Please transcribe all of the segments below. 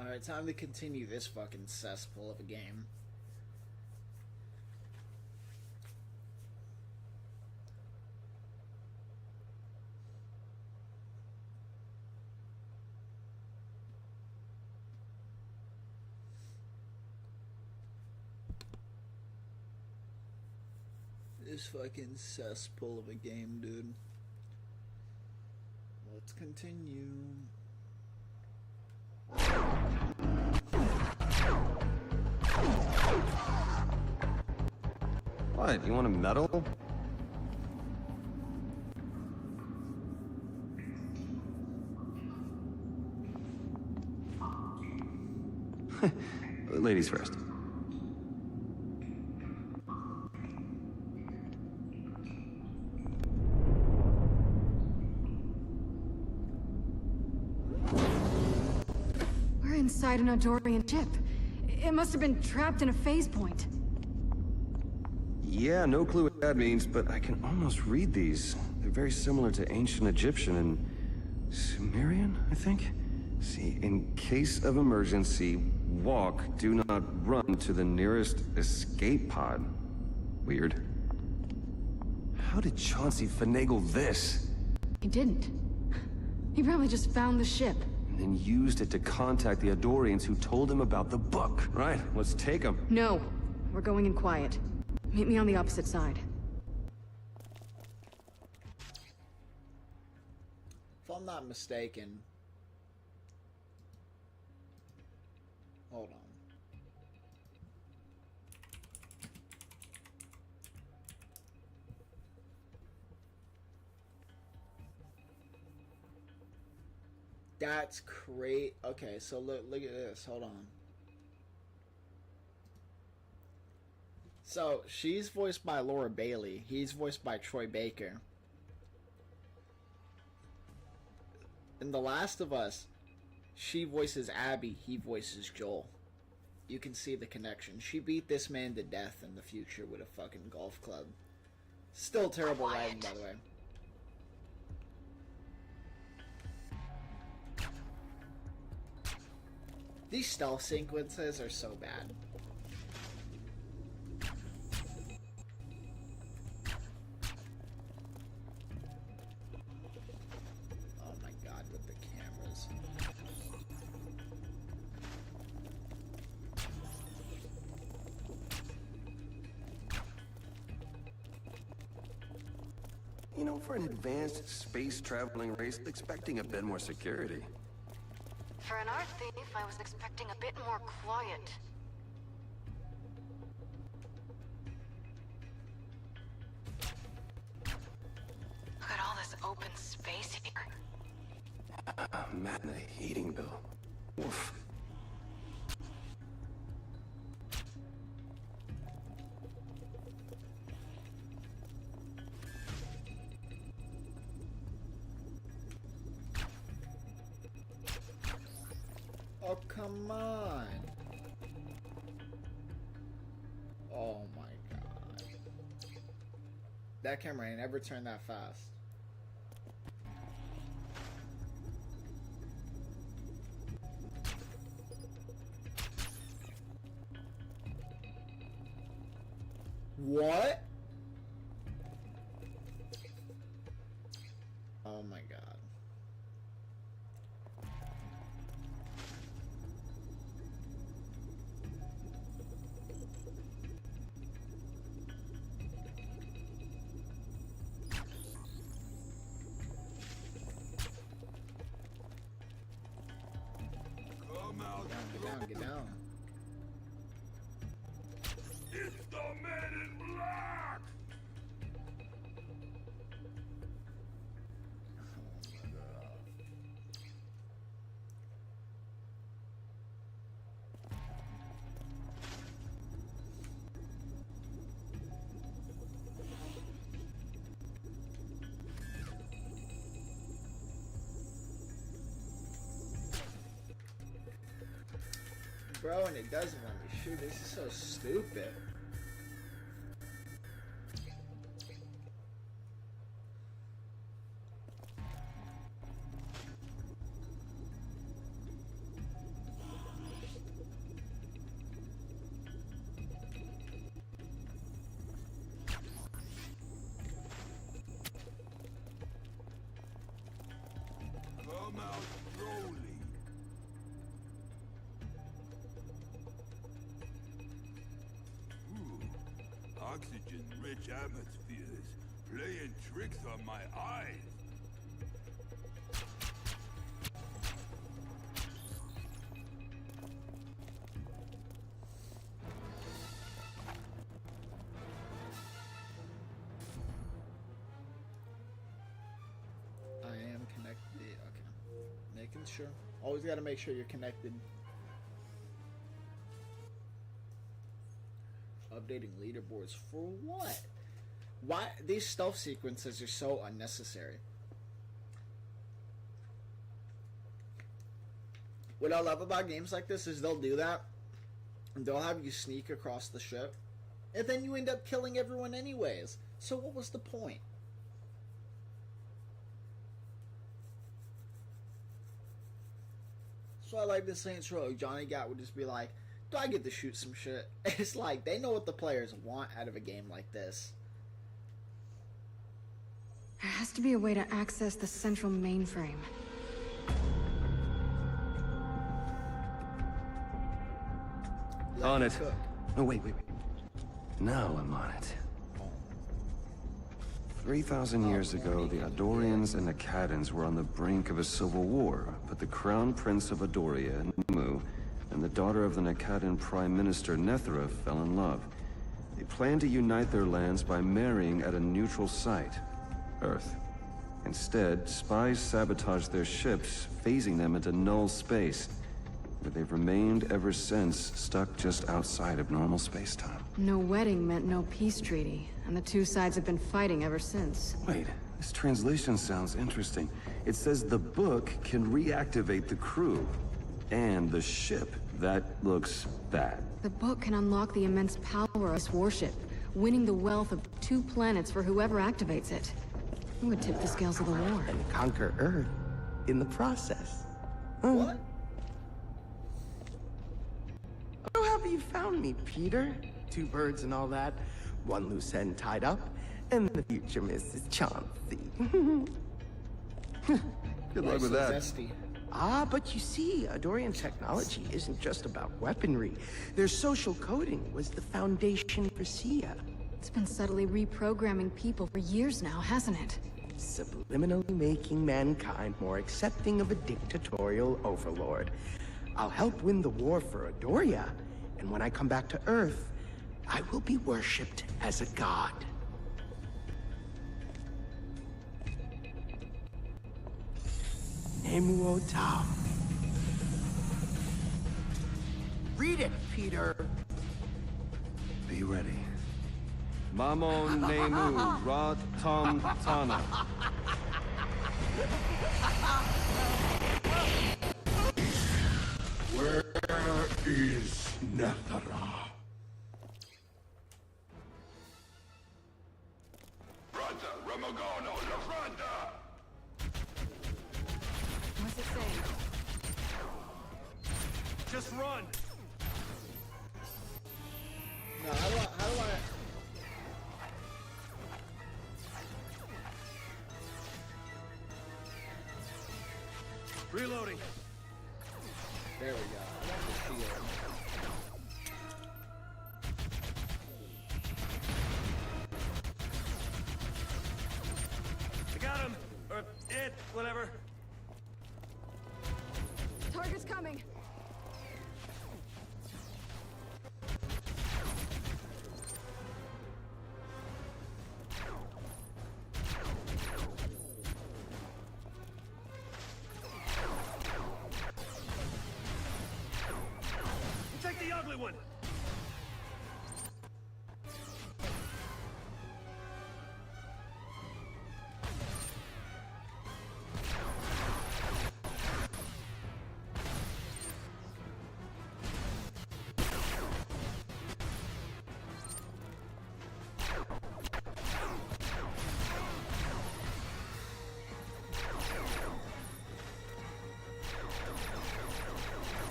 Alright, time to continue this fucking cesspool of a game. This fucking cesspool of a game, dude. Let's continue. What, you want a medal? Ladies first. We're inside an Adorian ship. It must have been trapped in a phase point. Yeah, no clue what that means, but I can almost read these. They're very similar to ancient Egyptian and Sumerian, I think? See, in case of emergency, walk, do not run to the nearest escape pod. Weird. How did Chauncey finagle this? He didn't. He probably just found the ship. And then used it to contact the Adorians who told him about the book. Right, let's take him. No, we're going in quiet. Meet me on the opposite side. If I'm not mistaken... Hold on. That's great. Okay, so look at this. Hold on. So, she's voiced by Laura Bailey. He's voiced by Troy Baker. In The Last of Us, she voices Abby, he voices Joel. You can see the connection. She beat this man to death in the future with a fucking golf club. Still terrible writing, by the way. These stealth sequences are so bad. Oh my god, with the cameras. You know, for an advanced space-traveling race, expecting a bit more security. For an art thief, I was expecting a bit more quiet. Look at all this open space here. Man, the heating bill. Oof. Oh, come on. Oh my god. That camera ain't ever turned that fast. What? Oh my god. Get down, get down. It's the man in black! Bro, and it doesn't let me shoot. This is so stupid. oxygen-rich atmospheres, playing tricks on my eyes. I am connected. Okay. Making sure. Always got to make sure you're connected. Updating leaderboards for what? Why? These stealth sequences are so unnecessary. What I love about games like this is they'll do that. And they'll have you sneak across the ship. And then you end up killing everyone anyways. So what was the point? So I like the Saints Row. Johnny Gat would just be like, do I get to shoot some shit? It's like, they know what the players want out of a game like this. There has to be a way to access the central mainframe. On me it. cook. Oh, wait. Now I'm on it. 3,000 years ago, the Adorians and Akkadans were on the brink of a civil war, but the Crown Prince of Adoria, Nimue, and the daughter of the Akkadan Prime Minister, Nethra, fell in love. They planned to unite their lands by marrying at a neutral site, Earth. Instead, spies sabotaged their ships, phasing them into null space, where they've remained ever since, stuck just outside of normal space-time. No wedding meant no peace treaty, and the two sides have been fighting ever since. Wait, this translation sounds interesting. It says the book can reactivate the crew and the ship. That looks bad. The book can unlock the immense power of this warship, winning the wealth of 2 planets for whoever activates it. It would tip the scales of the war. And conquer Earth in the process. What? So happy you found me, Peter. 2 birds and all that. 1 loose end tied up, and the future Mrs. Chauncey. Good luck with that. Zesty. Ah, but you see, Adorian technology isn't just about weaponry. Their social coding was the foundation for Sia. It's been subtly reprogramming people for years now, hasn't it? Subliminally making mankind more accepting of a dictatorial overlord. I'll help win the war for Adoria, and when I come back to Earth, I will be worshipped as a god. Nemu Tao. Read it, Peter. Be ready. Mamon Nemu Rod Tom Tana. Where is Nethra? Fronta, Ramogono, La Fronta! What's it saying? Just run! No, how do I... Reloading. There we go. I want the shield. I got him! Or it, whatever. Target's coming! Take the ugly one!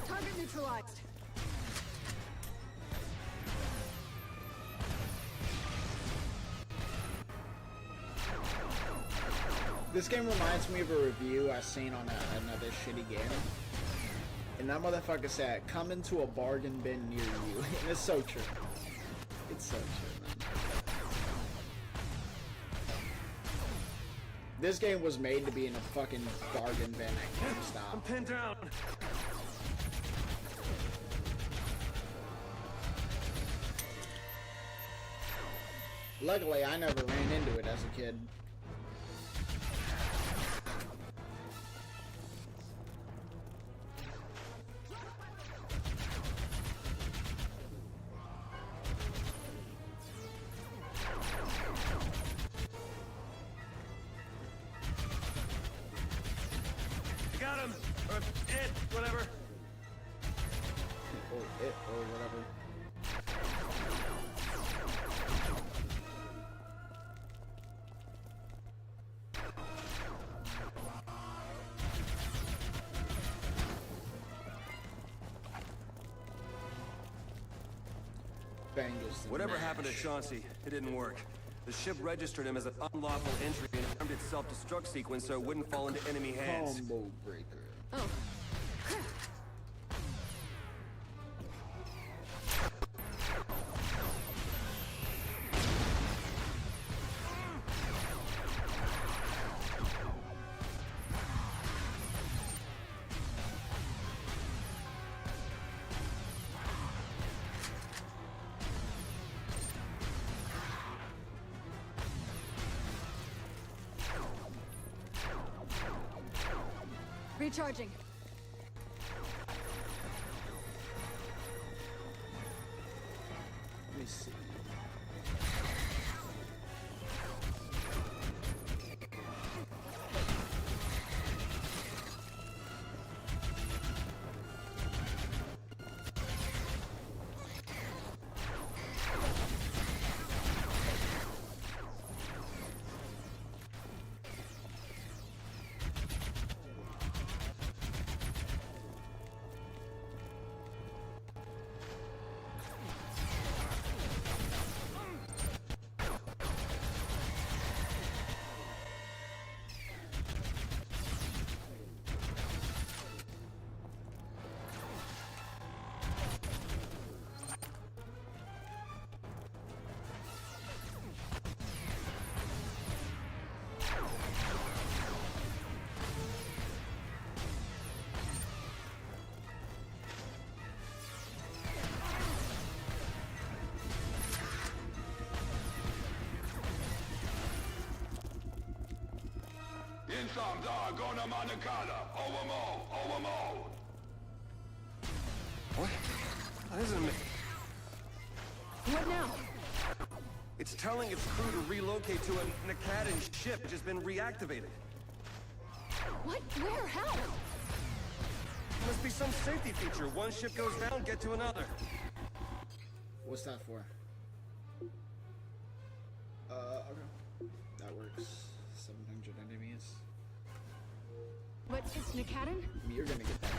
Target neutralized! This game reminds me of a review I seen on another shitty game. And that motherfucker said, come into a bargain bin near you. And it's so true. It's so true, man. This game was made to be in a fucking bargain bin at I'm GameStop. pinned down. Luckily, I never ran into it as a kid. Got him. Or it, whatever. Or it, or whatever. Bangles. Whatever happened to Chauncey, it didn't work. The ship registered him as an unlawful entry and armed its self-destruct sequence so it wouldn't fall into enemy hands. Combo breaker. Oh. Recharging. Let me see. Insam da gona manakala. Overmo. What? That isn't me. What now? It's telling its crew to relocate to a Nakadan ship which has been reactivated. What? Where? How? Must be some safety feature. One ship goes down, get to another. What's that for? Okay. That works. 700 enemies. But it's Nakadan? You're gonna get that.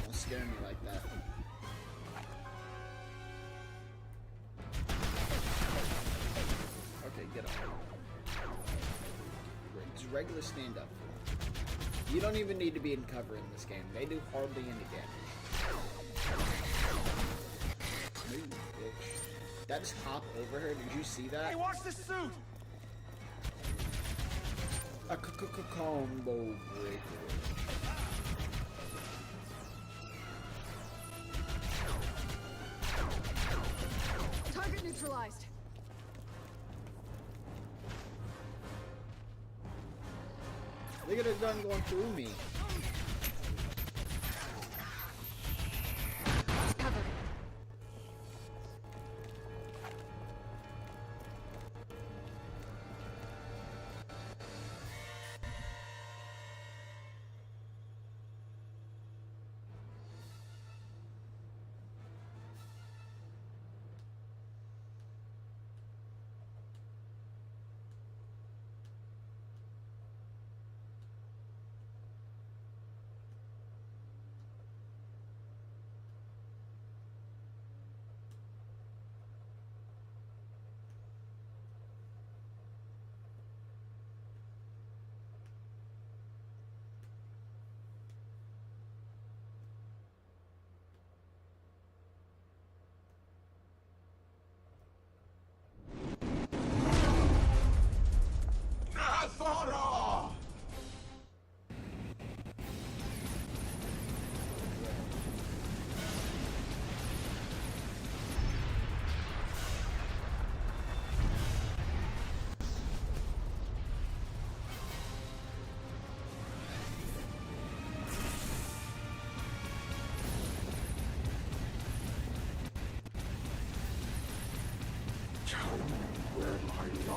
Don't scare me like that. Okay, get up. Just regular stand up. You don't even need to be in cover in this game. They do hardly any damage. Move, bitch. That just hopped over her. Did you see that? Hey, watch the suit! A combo breaker. Target neutralized. Look at the gun going through me. Cover.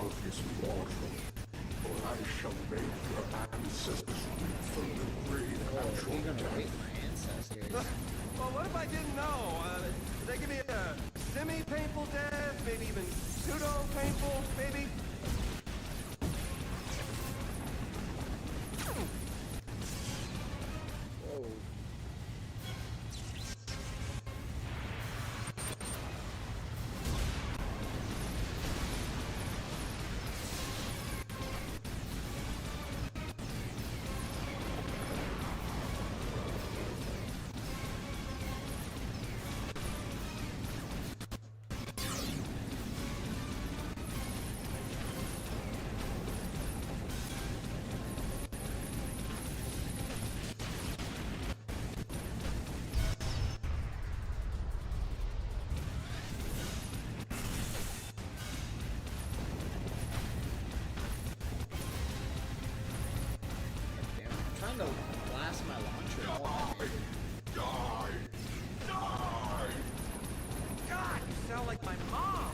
of this mortal, or I shall make your ancestors weep from the grave Oh, natural you're gonna death. rape my ancestors. Well, what if I didn't know? Did they give me a semi-painful death? Maybe even pseudo-painful, maybe? Whoa. Damn, I'm trying to blast my launcher. Oh, Die! Die! God, you sound like my mom!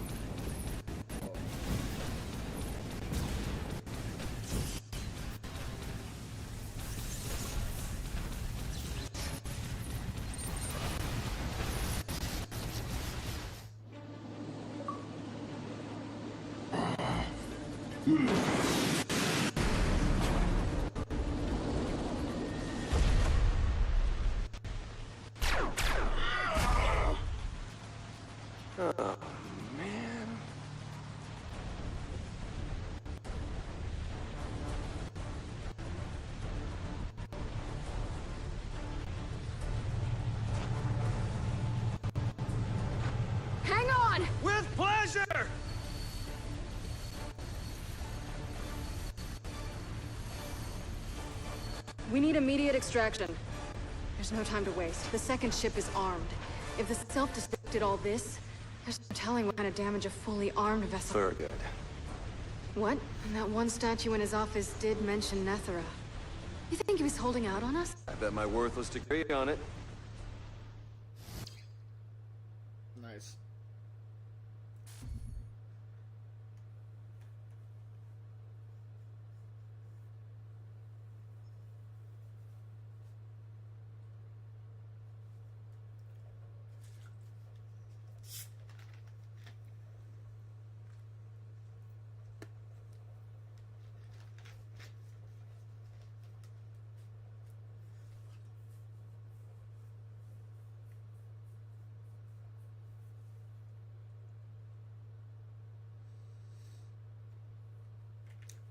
Oh, man. Hang on! With pleasure! We need immediate extraction. There's no time to waste. The second ship is armed. If the self-destruct did all this, there's no telling what kind of damage a fully armed vessel... Very good. What? And that one statue in his office did mention Nethera. You think he was holding out on us? I bet my worthless degree on it. nice.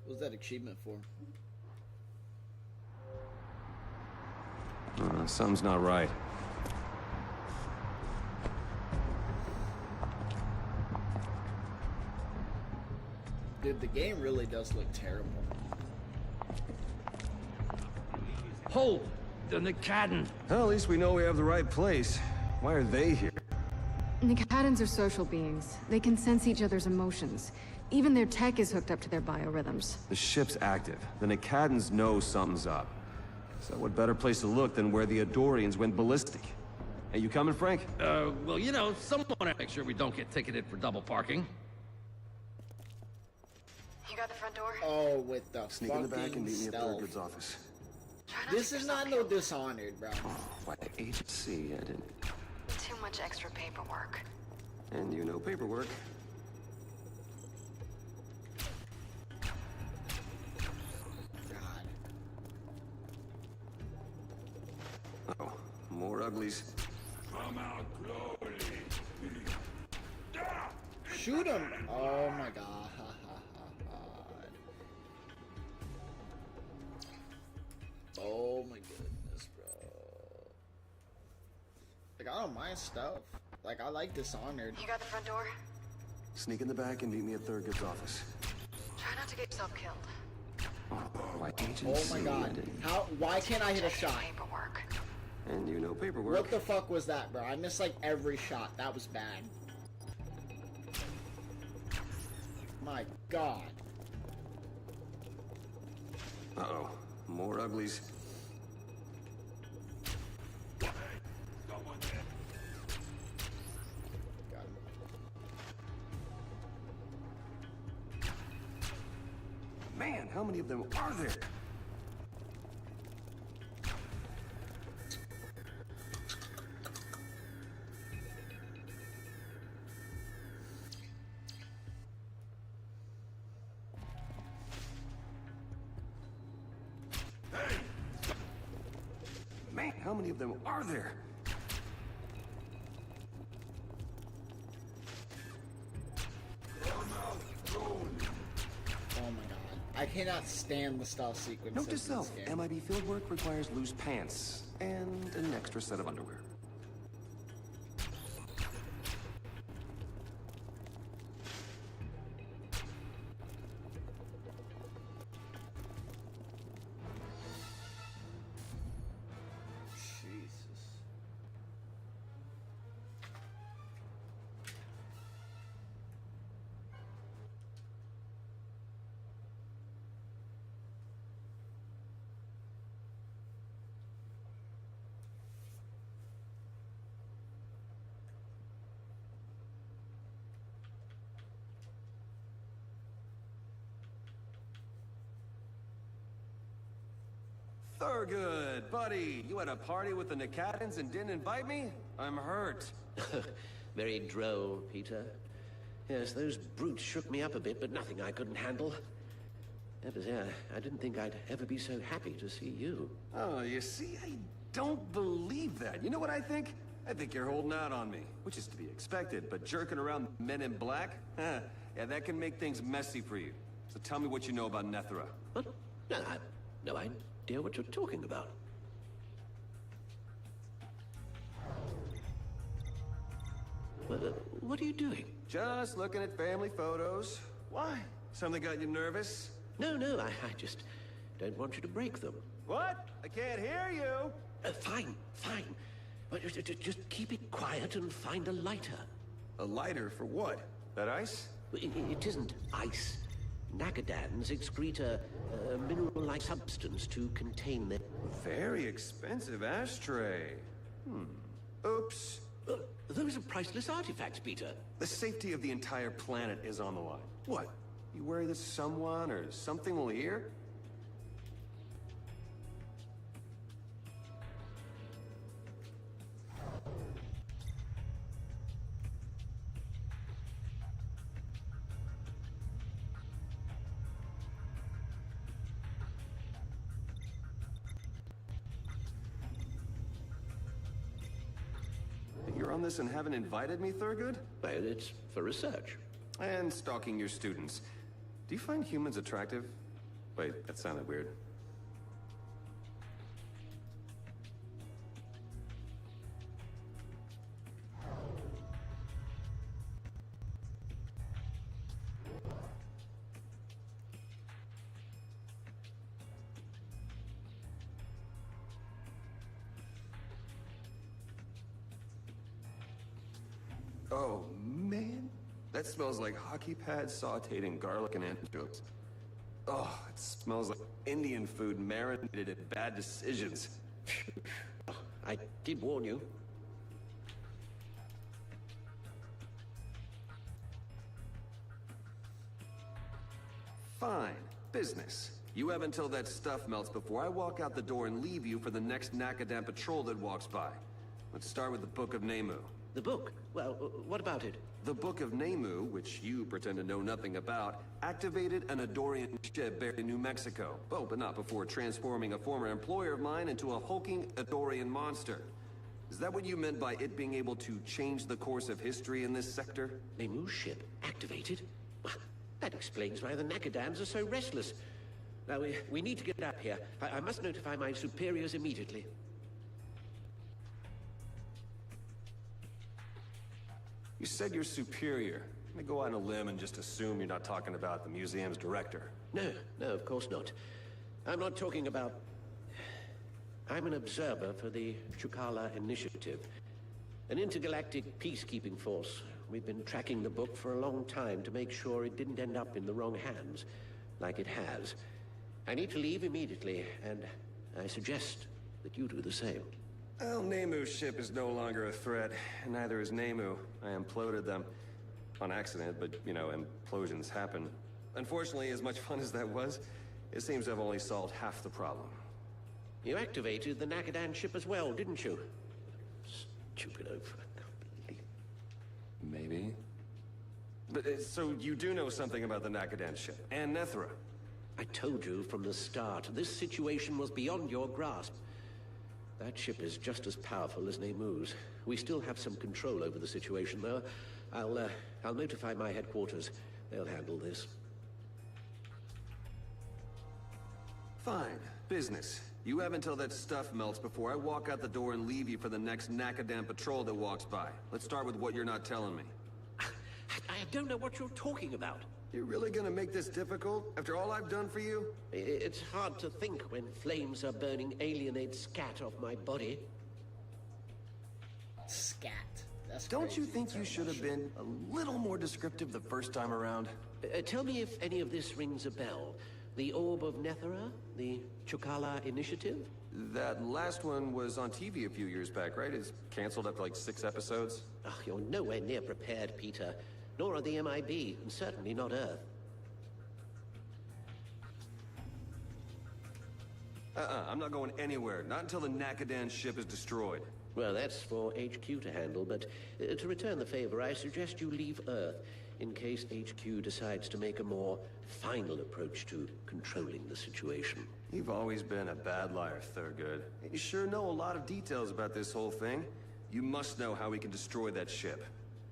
What was that achievement for? Something's not right. Dude, the game really does look terrible. Hold! The Nakadan! Well, at least we know we have the right place. Why are they here? Nikadans are social beings. They can sense each other's emotions. Even their tech is hooked up to their biorhythms. The ship's active. The Nikadans know something's up. So what better place to look than where the Adorians went ballistic? Hey, you coming, Frank? Well, you know, someone to make sure we don't get ticketed for double parking. You got the front door? Oh, with the Sneak in the back and fucking meet me at stealth. Thurgood's office. This is not no Dishonored, bro. Why, agency, I didn't... Too much extra paperwork. And you know paperwork. God. Oh, more uglies. Come out slowly. Shoot him! Oh my god. Oh my goodness, bro. Like, I don't mind stuff. Like, I like Dishonored. You got the front door? Sneak in the back and meet me at Thurgood's office. Try not to get yourself killed. Why, agency, Oh my god. I didn't... How? Why can't I hit a shot? Paperwork. And you know paperwork. What the fuck was that, bro? I missed like every shot. That was bad. My god. Uh-oh, more uglies. Someone there. Got him. how many of them are there? Man, how many of them are there? Oh my god. I cannot stand the stealth sequence. Note to self, MIB fieldwork requires loose pants and an extra set of underwear. Jesus. Thurgood, buddy, you had a party with the Nicatans and didn't invite me? I'm hurt. Very droll, Peter. Yes, those brutes shook me up a bit, but nothing I couldn't handle. I didn't think I'd ever be so happy to see you. Oh, you see, I don't believe that. You know what I think? I think you're holding out on me, which is to be expected, but jerking around men in black? Huh, yeah, that can make things messy for you. So tell me what you know about Nethera. What? No, I have no idea what you're talking about. What are you doing? Just looking at family photos. Why? Something got you nervous? No, I just don't want you to break them. What? I can't hear you. Fine. But just keep it quiet and find a lighter. A lighter for what? That ice? It isn't ice. Nagadans excrete a mineral-like substance to contain their... Very expensive ashtray. Oops. Those are priceless artifacts, Peter. The safety of the entire planet is on the line. What? You worry that someone or something will hear? You're on this and haven't invited me, Thurgood? Well, it's for research. And stalking your students. Do you find humans attractive? Wait, that sounded weird. Oh, man. That smells like hockey pads sauteed in garlic and anchovies. Oh, it smells like Indian food marinated in bad decisions. I did warn you. Fine. Business. You have until that stuff melts before I walk out the door and leave you for the next Nakadan patrol that walks by. Let's start with the Book of Nemu. The book? Well, what about it? The Book of Nemu, which you pretend to know nothing about, activated an Adorian ship buried in New Mexico. Oh, but not before transforming a former employer of mine into a hulking Adorian monster. Is that what you meant by it being able to change the course of history in this sector? Nemu's ship activated? Well, that explains why the Nakadans are so restless. Now, we need to get up here. I must notify my superiors immediately. You said you're superior. Let me go out on a limb and just assume you're not talking about the museum's director. No, of course not. I'm not talking about... I'm an observer for the Chukala Initiative, an intergalactic peacekeeping force. We've been tracking the book for a long time to make sure it didn't end up in the wrong hands, like it has. I need to leave immediately, and I suggest that you do the same. Well, Nemu's ship is no longer a threat, and neither is Nemu. I imploded them. On accident, but, you know, implosions happen. Unfortunately, as much fun as that was, It seems I've only solved half the problem. You activated the Nagadan ship as well, didn't you? Stupid oaf. Maybe. But, so you do know something about the Nakadan ship, and Nethra? I told you from the start, this situation was beyond your grasp. That ship is just as powerful as Nemu's. We still have some control over the situation, though. I'll notify my headquarters. They'll handle this. Fine. Business. You have until that stuff melts before I walk out the door and leave you for the next Nakadan patrol that walks by. Let's start with what you're not telling me. I don't know what you're talking about. You're really gonna make this difficult, after all I've done for you? It's hard to think when flames are burning alienate scat off my body. Scat. That's Don't crazy you think you should have shit. been a little more descriptive the first time around? Tell me if any of this rings a bell. The Orb of Nethera? The Chukala Initiative? That last one was on TV a few years back, right? It's canceled after like 6 episodes. Oh, you're nowhere near prepared, Peter. Nor are the MiB, and certainly not Earth. I'm not going anywhere. Not until the Nakadan ship is destroyed. Well, that's for HQ to handle, but to return the favor, I suggest you leave Earth in case HQ decides to make a more final approach to controlling the situation. You've always been a bad liar, Thurgood. You sure know a lot of details about this whole thing. You must know how we can destroy that ship.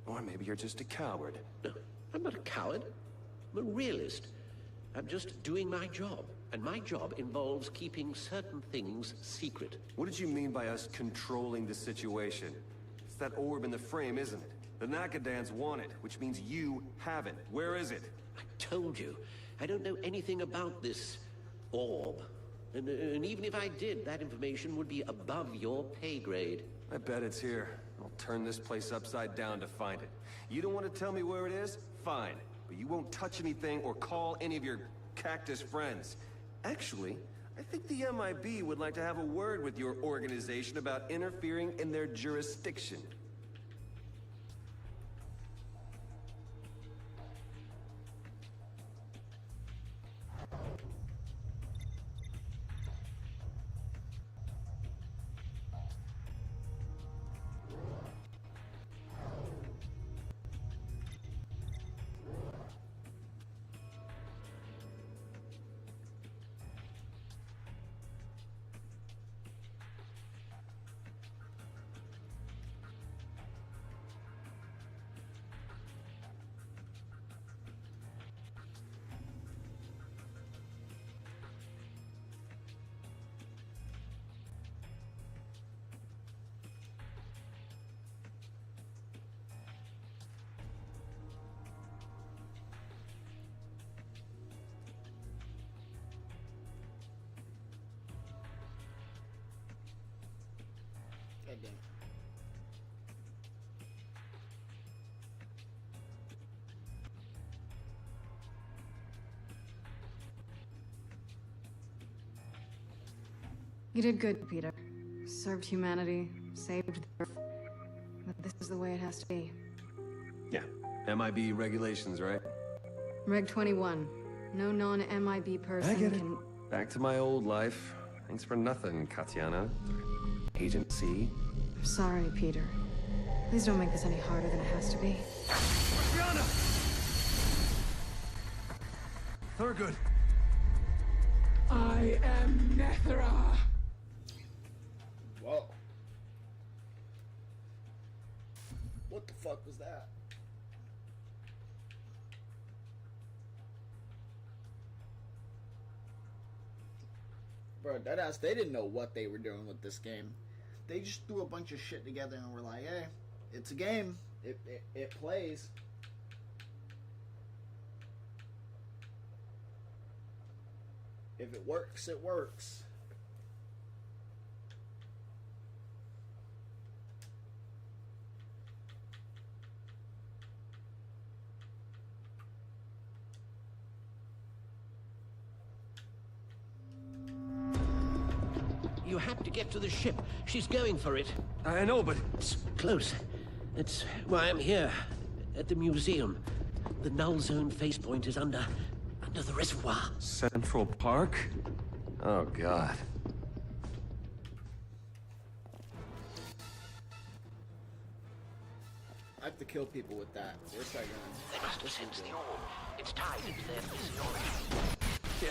Or maybe you're just a coward. No, I'm not a coward. I'm a realist. I'm just doing my job. And my job involves keeping certain things secret. What did you mean by us controlling the situation? It's that orb in the frame, isn't it? The Nakadans want it, which means you have it. Where is it? I told you, I don't know anything about this orb. And even if I did, that information would be above your pay grade. I bet it's here. I'll turn this place upside down to find it. You don't want to tell me where it is? Fine. But you won't touch anything or call any of your cactus friends. Actually, I think the MiB would like to have a word with your organization about interfering in their jurisdiction. God damn it. You did good, Peter. Served humanity, saved the Earth. But this is the way it has to be. Yeah. MiB regulations, right? Reg 21. No non-MiB person I get it. can... Back to my old life. Thanks for nothing, Katiana. Agent C. Sorry, Peter. Please don't make this any harder than it has to be. Brianna! Thurgood. I am Nethera. Whoa. What the fuck was that? Bro, deadass, they didn't know what they were doing with this game. They just threw a bunch of shit together and were like, hey, it's a game. It plays. If it works, it works. You have to get to the ship. She's going for it. I know, but... It's close. That's why I'm here. At the museum. The null zone facepoint is under under the reservoir. Central Park? Oh, God. I have to kill people with that. Where's that gun? They must have sensed the orb. It's tied into their physiology. Yeah.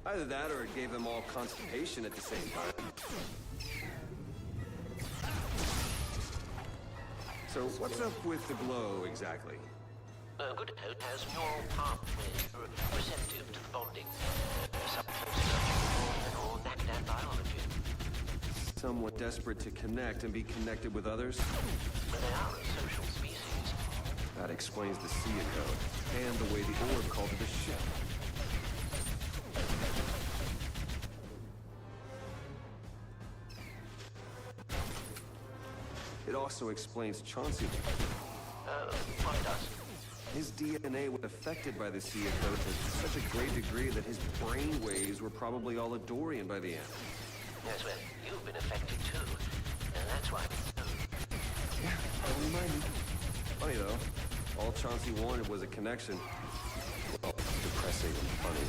Either that or it gave them all constipation at the same time. So what's up with the glow exactly? Good hope has neural pathways receptive to the bonding. Something or that biology. Somewhat desperate to connect and be connected with others? But they are a social species. That explains the Sia code, and the way the orb called it a ship. It also explains Chauncey. What does? His DNA was affected by the Sia code to such a great degree that his brain waves were probably all Adorian by the end. Yes, well, you've been affected too. And that's why we know. Yeah, don't remind me. Funny though, all Chauncey wanted was a connection. Well, depressing and funny.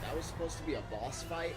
That was supposed to be a boss fight?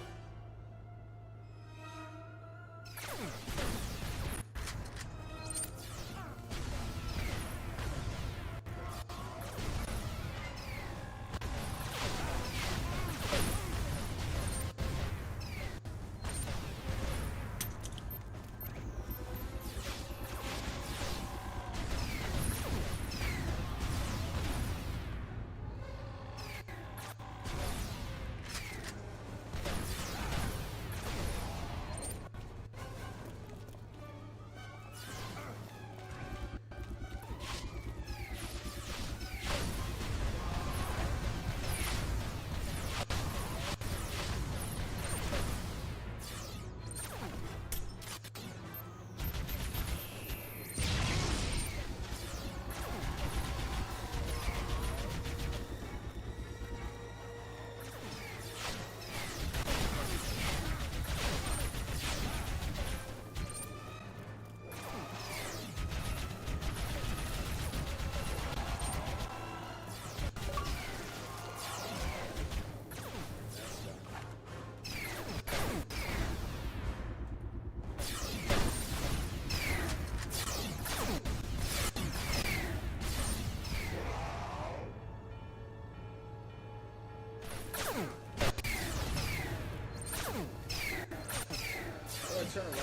Turn around.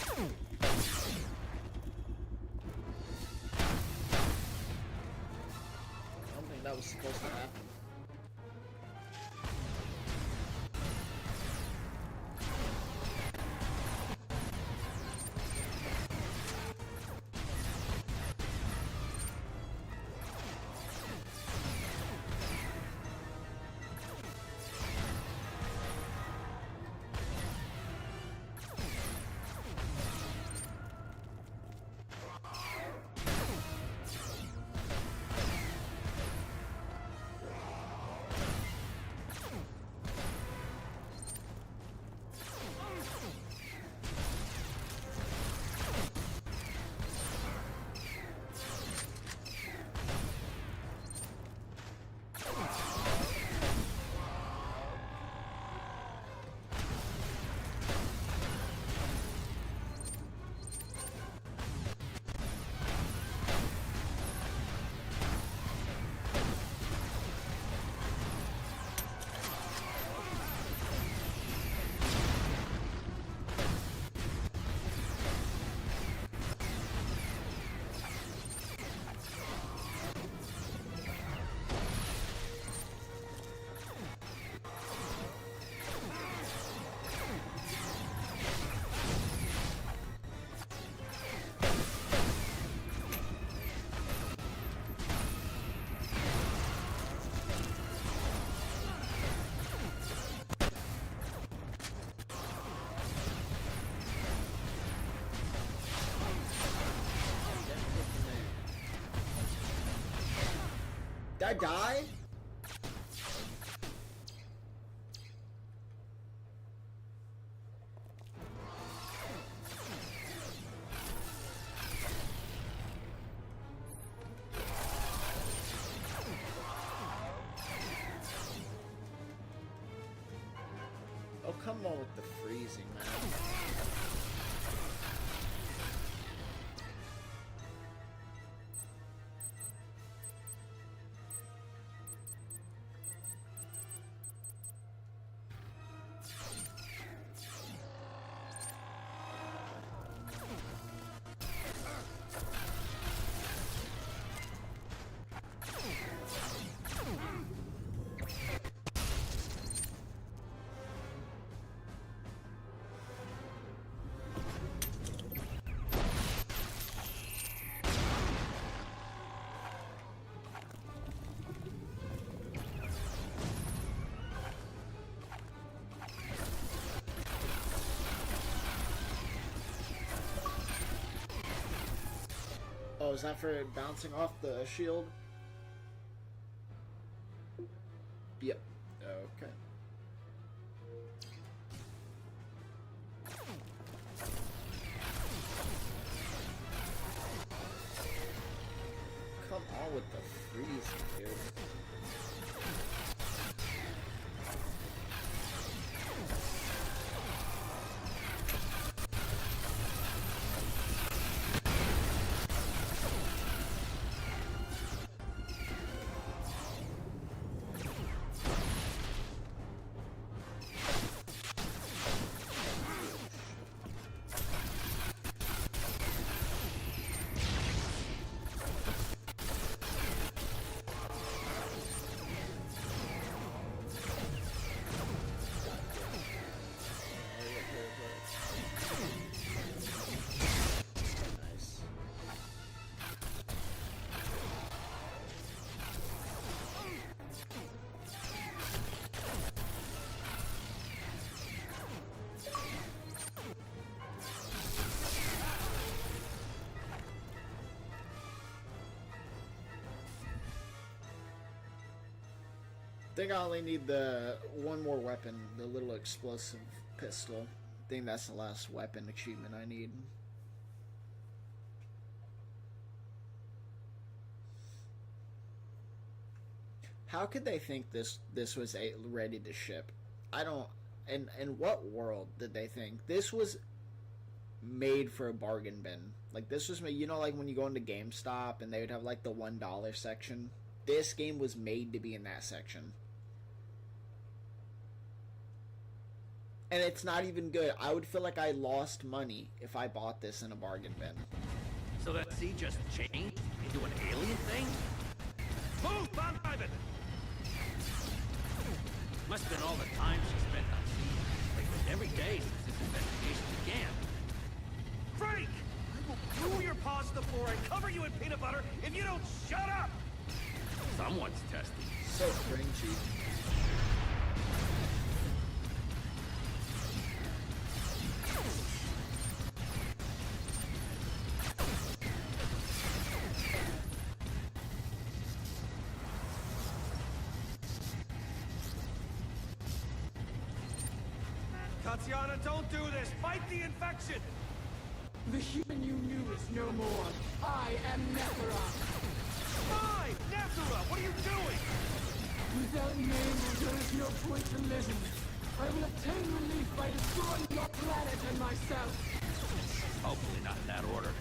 I don't think that was supposed to happen. I die? Oh, come on with the freezing, man. Oh, is that for bouncing off the shield? Yep. Okay. Come on with the freezing, dude. Nice. I think I only need the one more weapon, the little explosive pistol. I think that's the last weapon achievement I need. How could they think this was ready to ship? I don't. In what world did they think this was made for a bargain bin? Like this was made, you know, like when you go into GameStop and they would have like the $1 section. This game was made to be in that section. And it's not even good. I would feel like I lost money if I bought this in a bargain bin. So that sea just changed into an alien thing? Move, Von Ivan! Must have been all the time she spent on sea. Like every day since this investigation began. Frank! I will glue your paws to the floor and cover you in peanut butter if you don't shut up! Someone's testing. So cringy. Tatiana, don't do this! Fight the infection! The human you knew is no more. I am Nephra. Hi! Nephra! What are you doing? Without name, there is no point to living. I will obtain relief by destroying your planet and myself. Hopefully not in that order.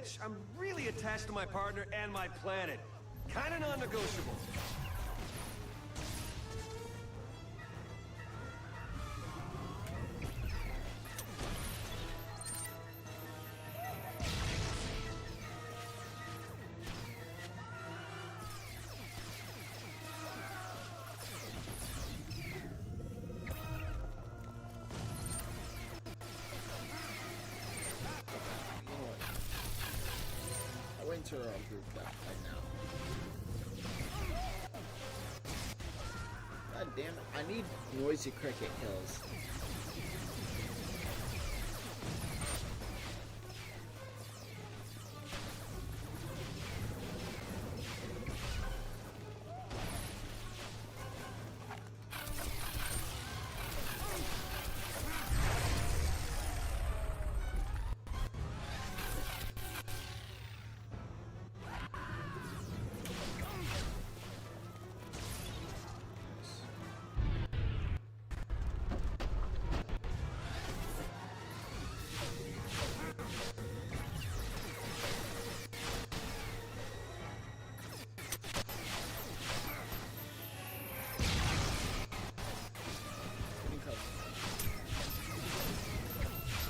hitch. I'm really attached to my partner and my planet. Kinda non-negotiable. I went to our group chat right now. God damn it. I need noisy cricket kills.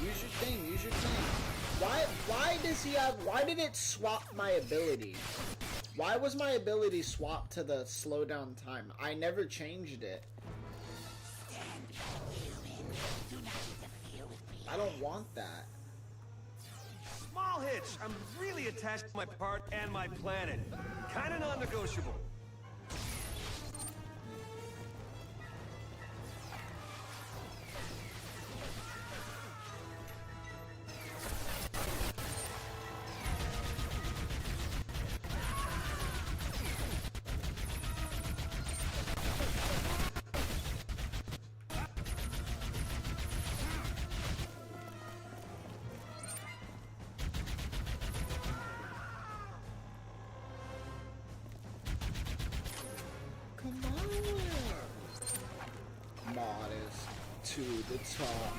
Use your thing. Why does he have, why did it swap my ability? Why was my ability swapped to the slow down time? I never changed it. I don't want that. Small hitch. I'm really attached to my part and my planet. Kinda non-negotiable. Come on. Modest to the top.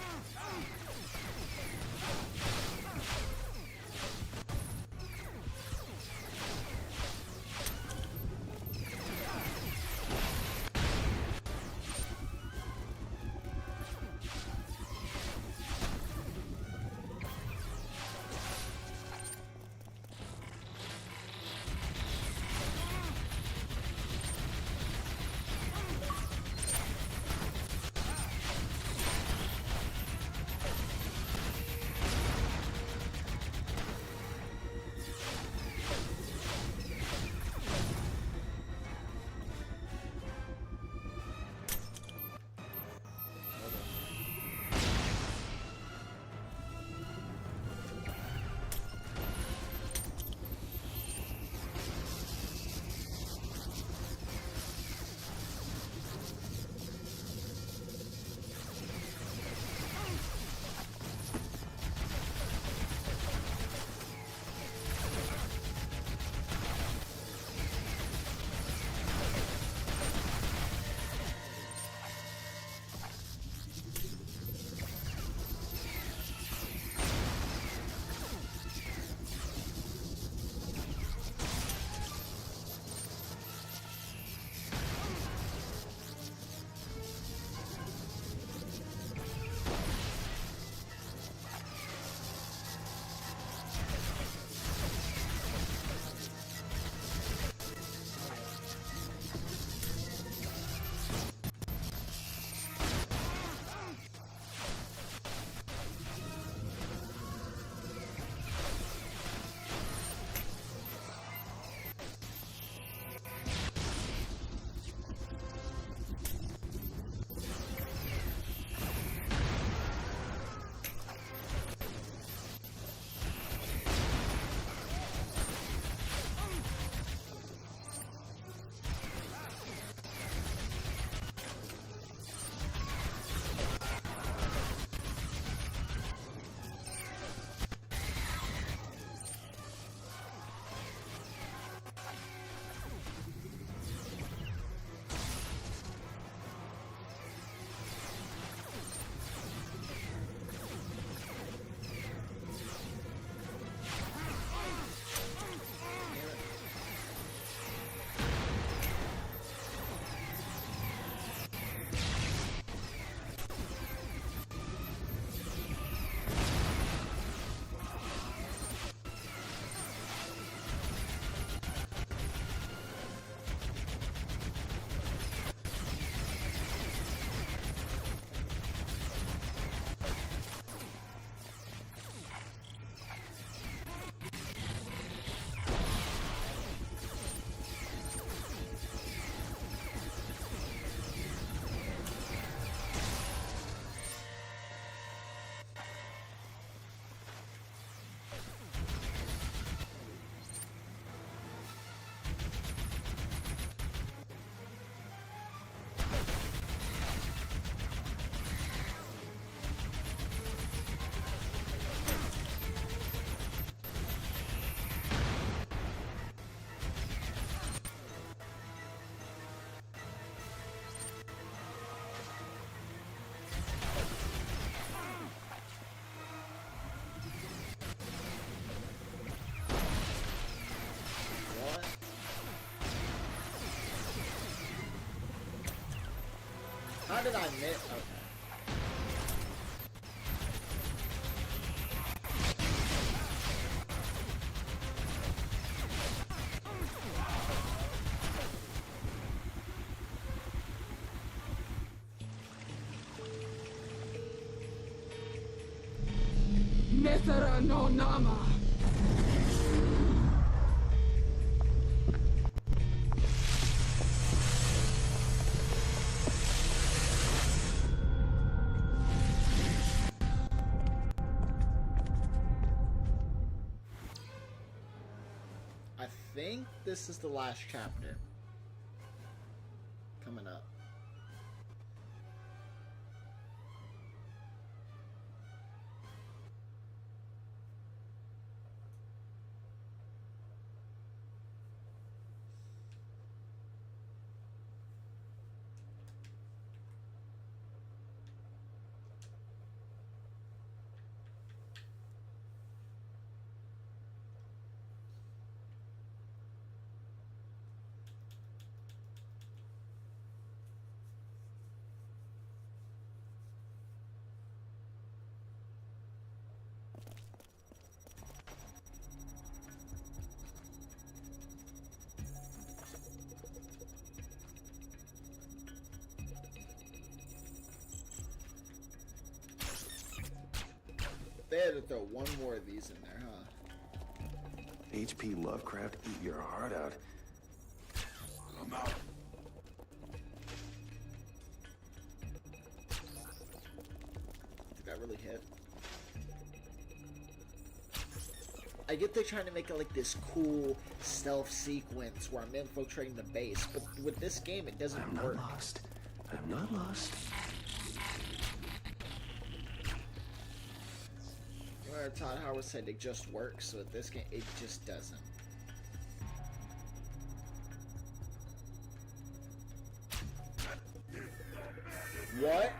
did I miss? Okay. Nethera no Nama. I think this is the last chapter coming up. They had to throw one more of these in there, huh? H.P. Lovecraft, eat your heart out. I'm out. Did that really hit? I get they're trying to make it like this cool stealth sequence where I'm infiltrating the base, but with this game it doesn't I'm work. not lost. I'm not lost. Remember Todd Howard said it just works, so with this game it just doesn't. What?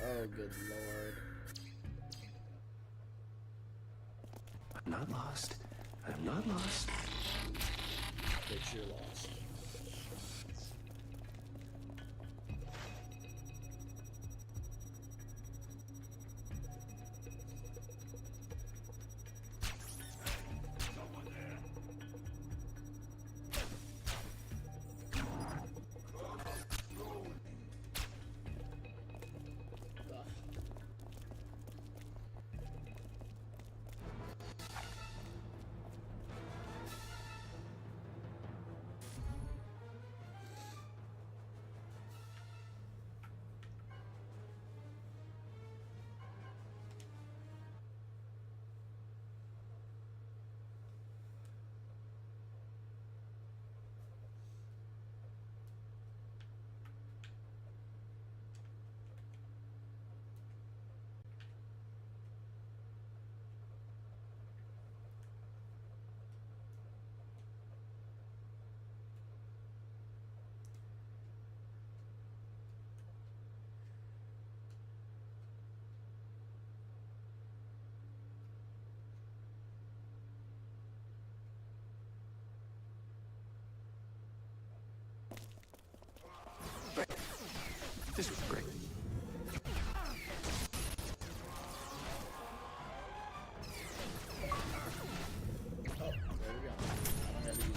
Oh, good lord. I'm not lost. I'm not lost. Bitch, you're lost. This was great. Oh, there we go. I don't have to use it.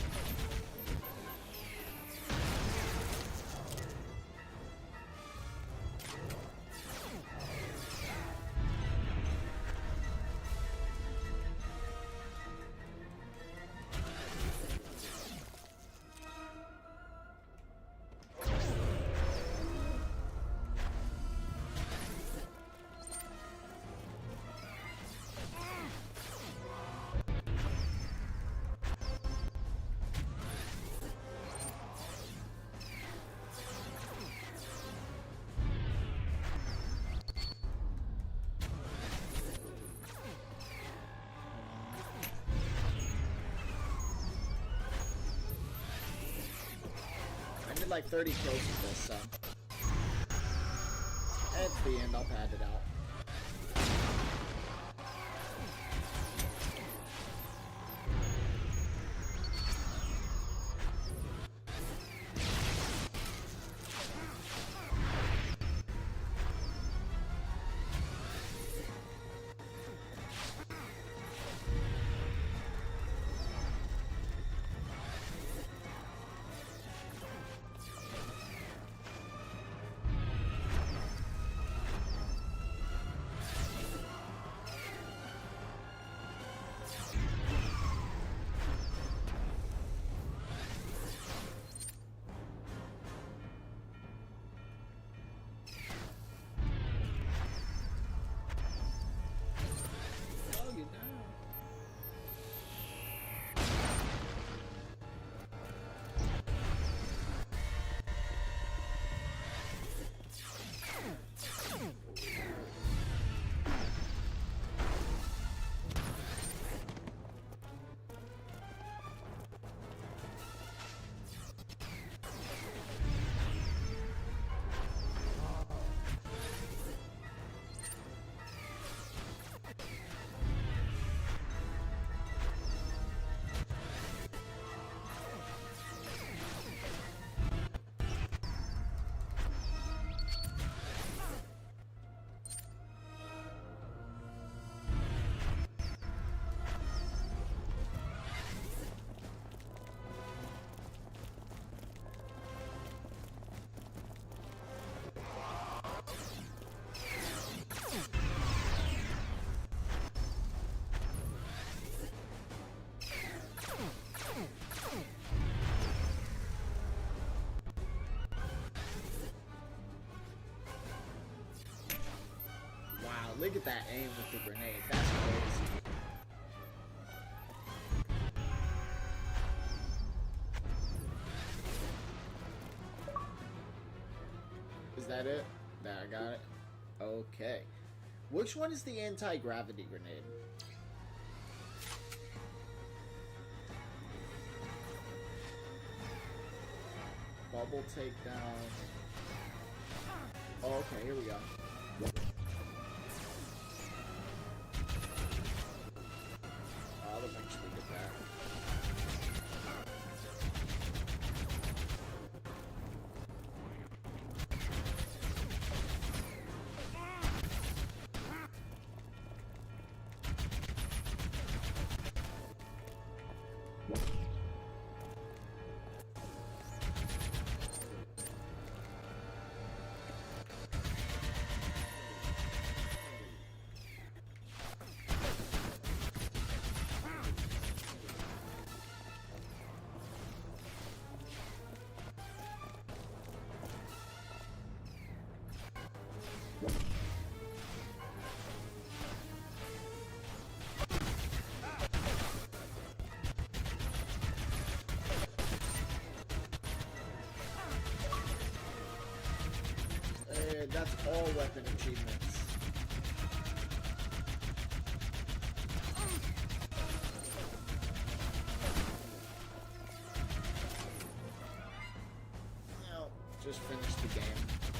I did like 30 kills with this, so. At the end, I'll pad it out. Look at that aim with the grenade. That's crazy. Is that it? There, I got it. Okay. Which one is the anti-gravity grenade? Bubble takedown. Oh, okay, here we go. I'll eventually get that. That's all weapon achievements. Now, just finish the game.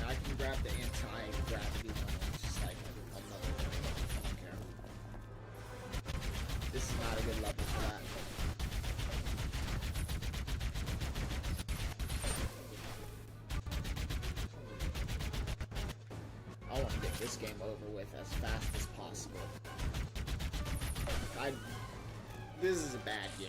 Now I can grab the anti-gravity one. It's just like another one. I don't care. This is not a good level for that. I want to get this game over with as fast as possible. This is a bad game.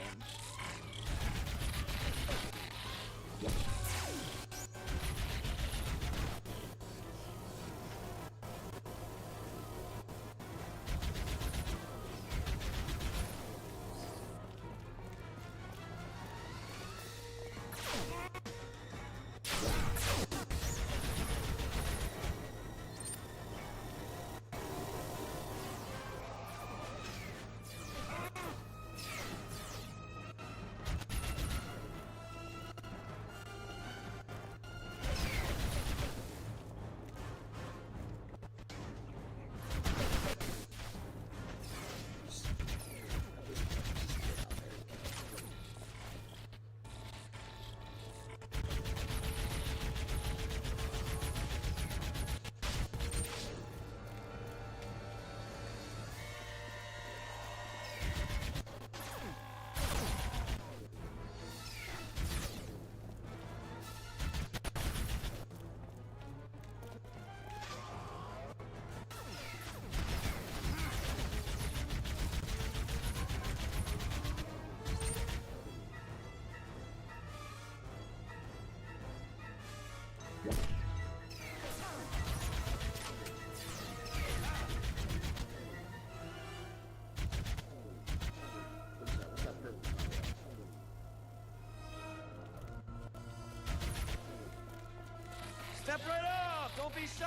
Step right up! Don't be shy!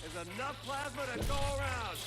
There's enough plasma to go around!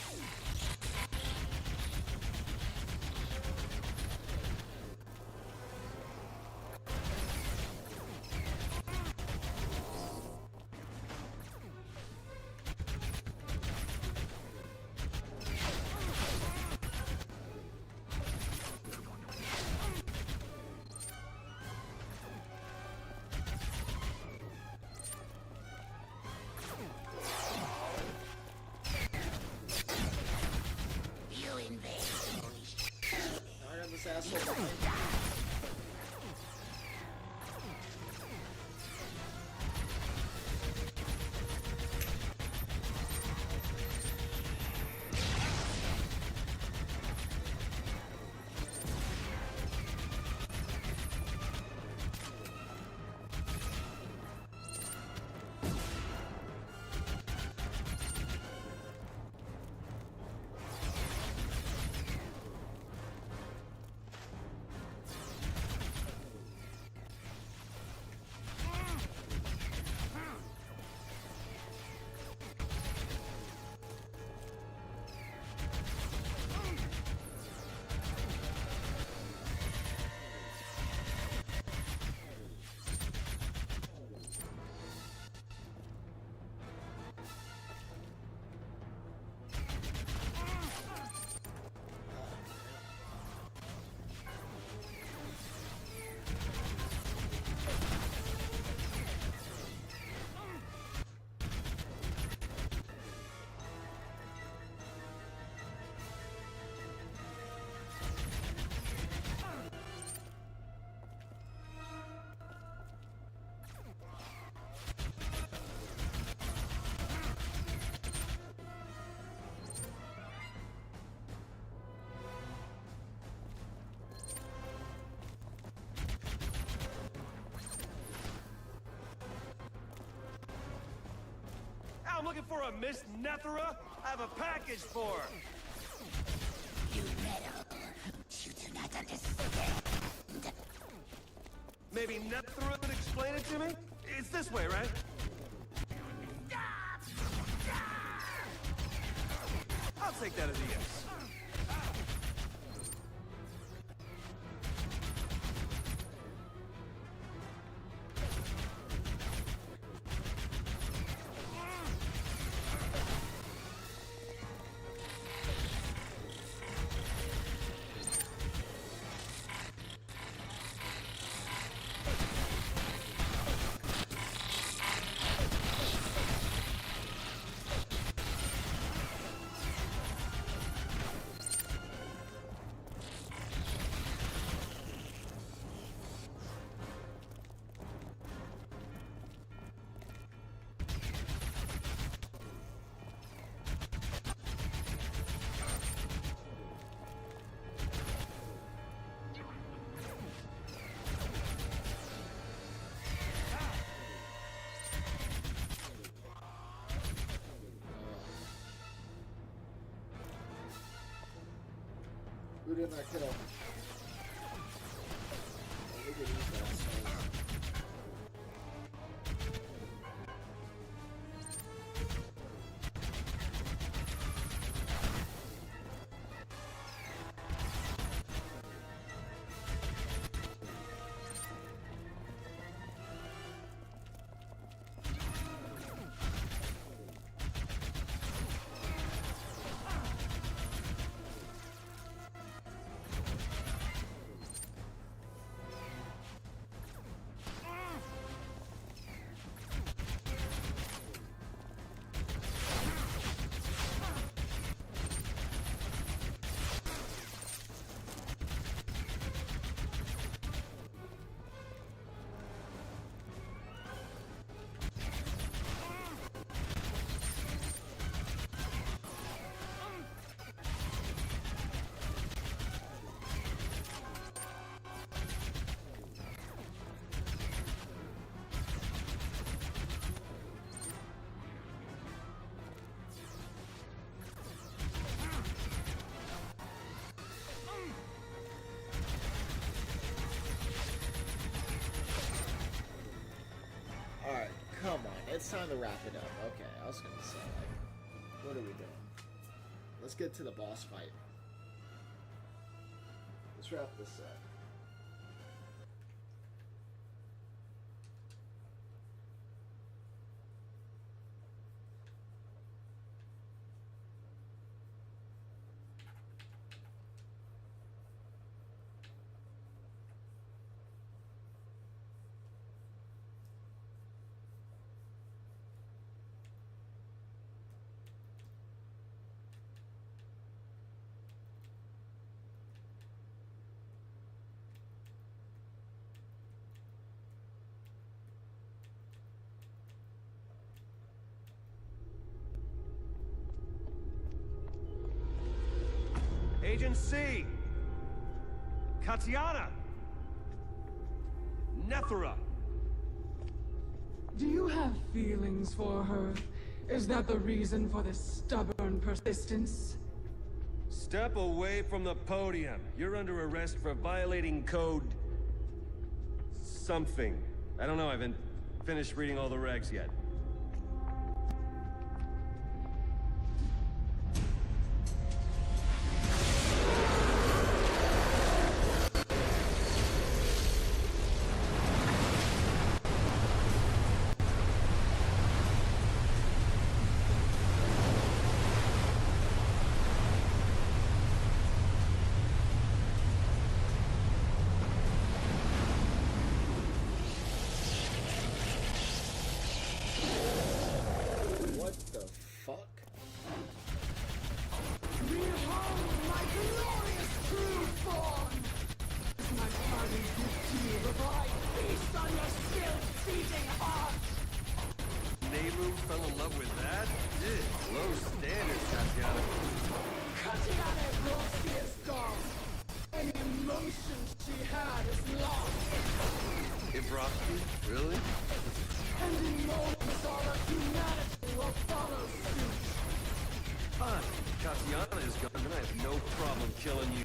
I'm looking for a Miss Nethera. I have a package for her. You meddle. You do not understand. Maybe Nethera could explain it to me? It's this way, right? I'll take that as a yes. Who did I kill? Oh, look at these assholes. Alright, come on. It's time to wrap it up. Okay, I was gonna say, like, what are we doing? Let's get to the boss fight. Let's wrap this up. Agent C! Katiana! Nethera! Do you have feelings for her? Is that the reason for this stubborn persistence? Step away from the podium. You're under arrest for violating code... something. I don't know, I haven't finished reading all the regs yet. Really? And in moments all of humanity will follow Tatiana is gone, then I have no problem killing you.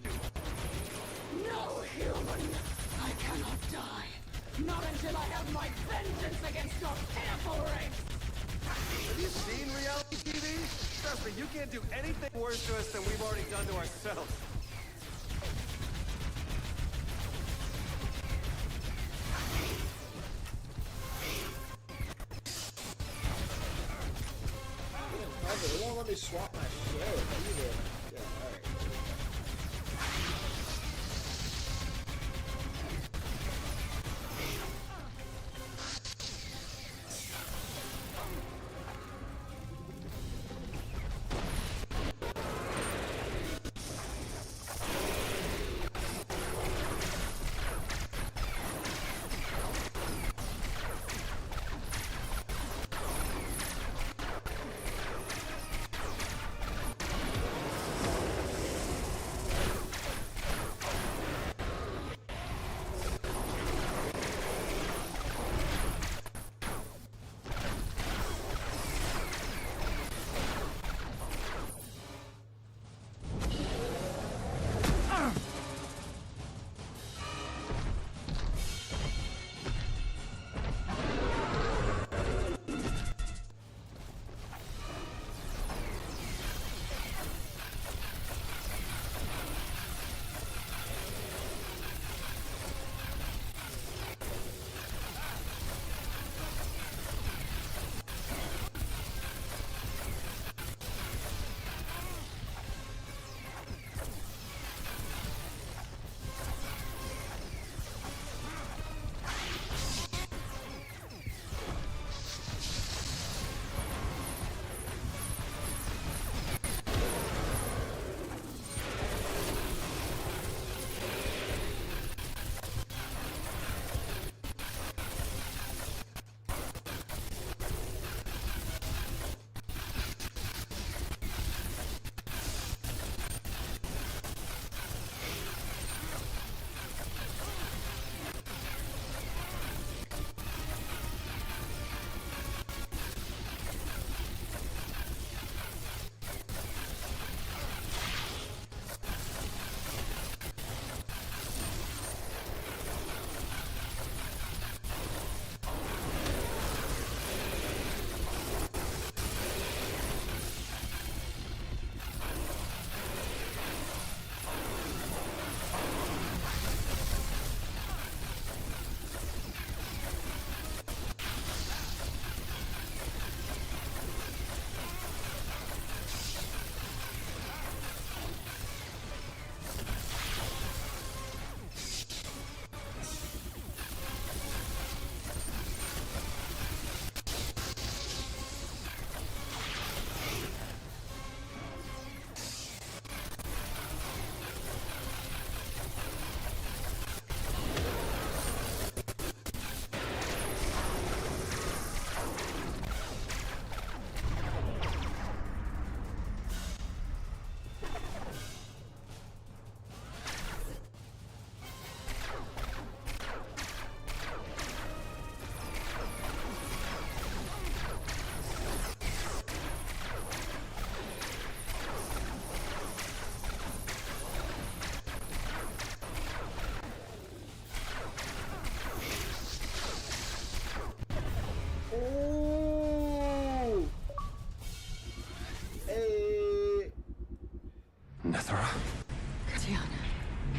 No human! I cannot die. Not until I have my vengeance against your pitiful race! Have you seen reality TV? Trust me, you can't do anything worse to us than we've already done to ourselves. They won't let me swap my shit either. Yeah, alright.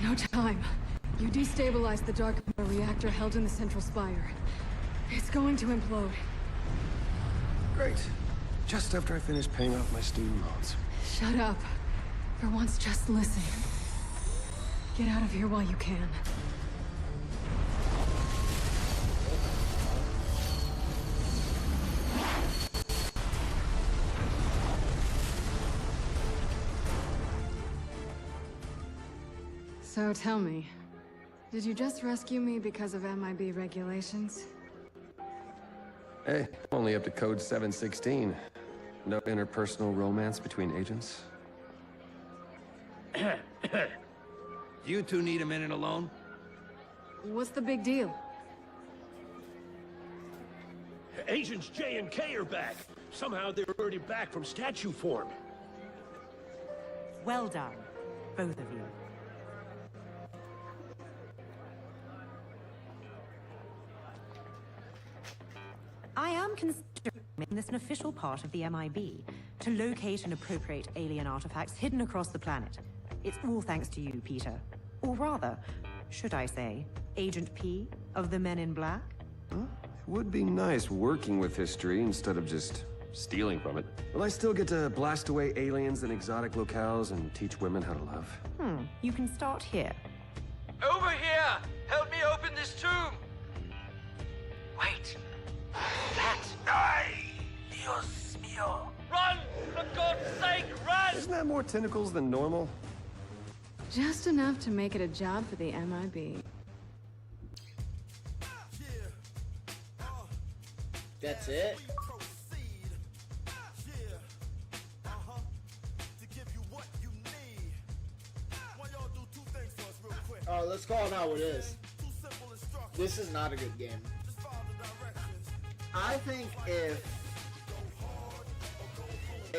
No time. You destabilized the dark matter reactor held in the central spire. It's going to implode. Great. Just after I finish paying off my student loans. Shut up. For once, just listen. Get out of here while you can. So tell me, did you just rescue me because of MiB regulations? Hey, only up to code 716. No interpersonal romance between agents? You two need a minute alone? What's the big deal? Agents J and K are back. Somehow they're already back from statue form. Well done, both of you. I am considering making this an official part of the MiB, to locate and appropriate alien artifacts hidden across the planet. It's all thanks to you, Peter. Or rather, should I say, Agent P of the Men in Black? Huh? It would be nice working with history instead of just stealing from it. Will I still get to blast away aliens in exotic locales and teach women how to love? You can start here. Over here! Help me open this tomb! Wait. That! Ay! Dios mío! Run! For God's sake, run! Isn't that more tentacles than normal? Just enough to make it a job for the MiB. That's it? Oh, let's call it how it is. This is not a good game. I think if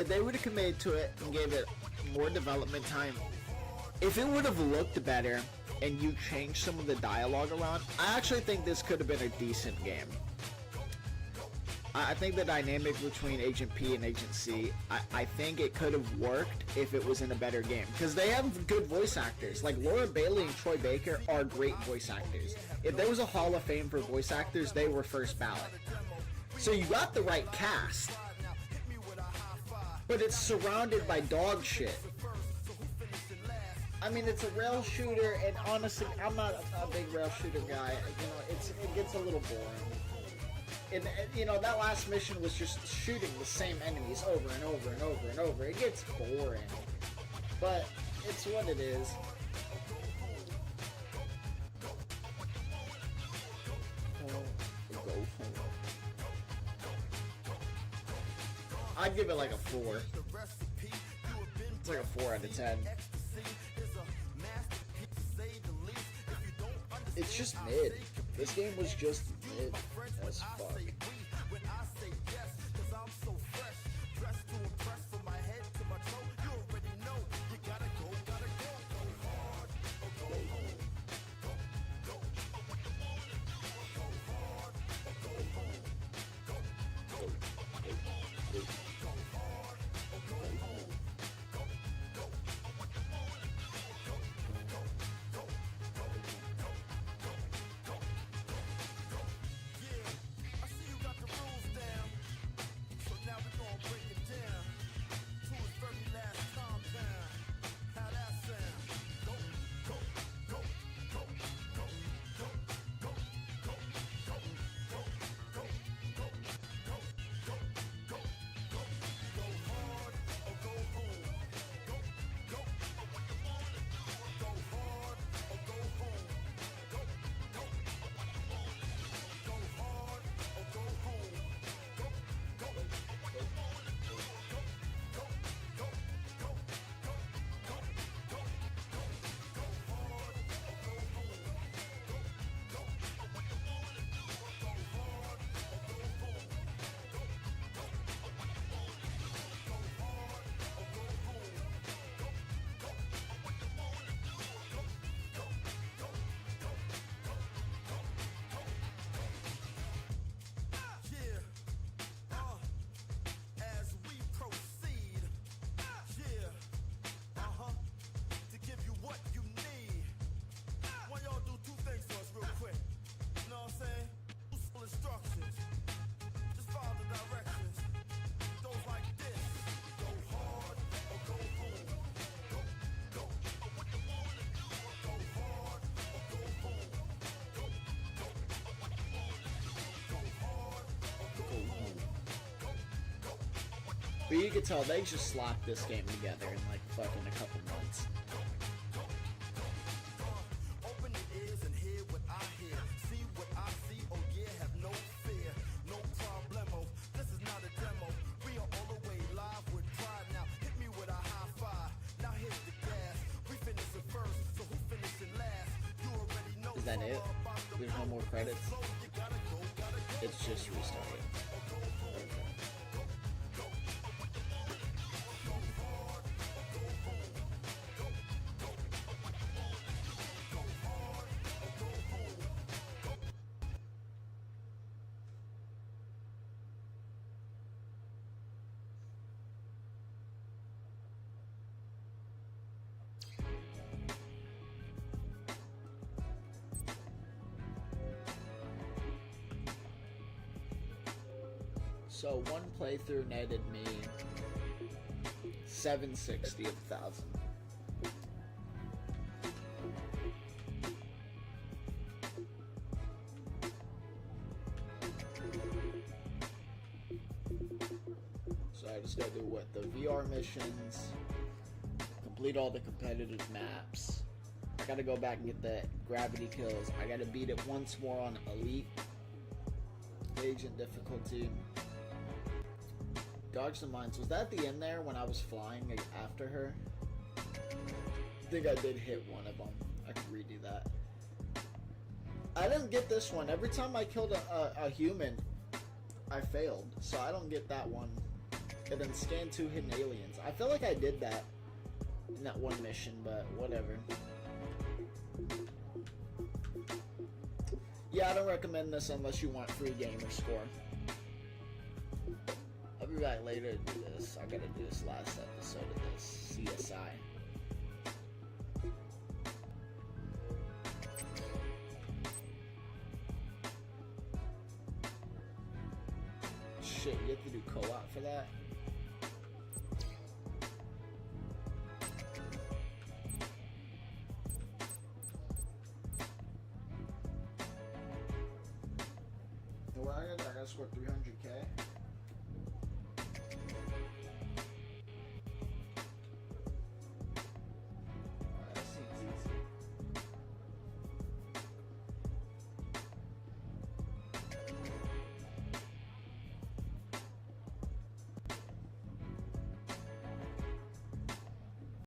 they would have committed to it and gave it more development time, if it would have looked better and you changed some of the dialogue around, I actually think this could have been a decent game. I think the dynamic between Agent P and Agent C, I think it could have worked if it was in a better game. Because they have good voice actors. Like, Laura Bailey and Troy Baker are great voice actors. If there was a Hall of Fame for voice actors, they were first ballot. So you got the right cast. But it's surrounded by dog shit. I mean, it's a rail shooter, and honestly, I'm not a big rail shooter guy. You know, it gets a little boring. And, you know, that last mission was just shooting the same enemies over and over and over and over. It gets boring. But it's what it is. I'd give it like a 4. It's like a 4 out of 10. It's just mid. This game was just mid as fuck. But you can tell they just slapped this game together in like fucking a couple months. Is that it? There's no more credits? It's just restarted. Okay. So one playthrough netted me 760,000. So I just gotta do what? The VR missions, complete all the competitive maps. I gotta go back and get the gravity kills. I gotta beat it once more on Elite. Agent difficulty. Dodge the mines. Was that at the end there when I was flying after her? I think I did hit one of them. I could redo that. I didn't get this one. Every time I killed a human, I failed. So I don't get that one. And then scan 2 hidden aliens. I feel like I did that in that one mission, but whatever. Yeah, I don't recommend this unless you want free gamer score. I'll be back later to do this. I gotta do this last episode of this CSI. Shit, you have to do co-op for that? Well, I gotta score 300K.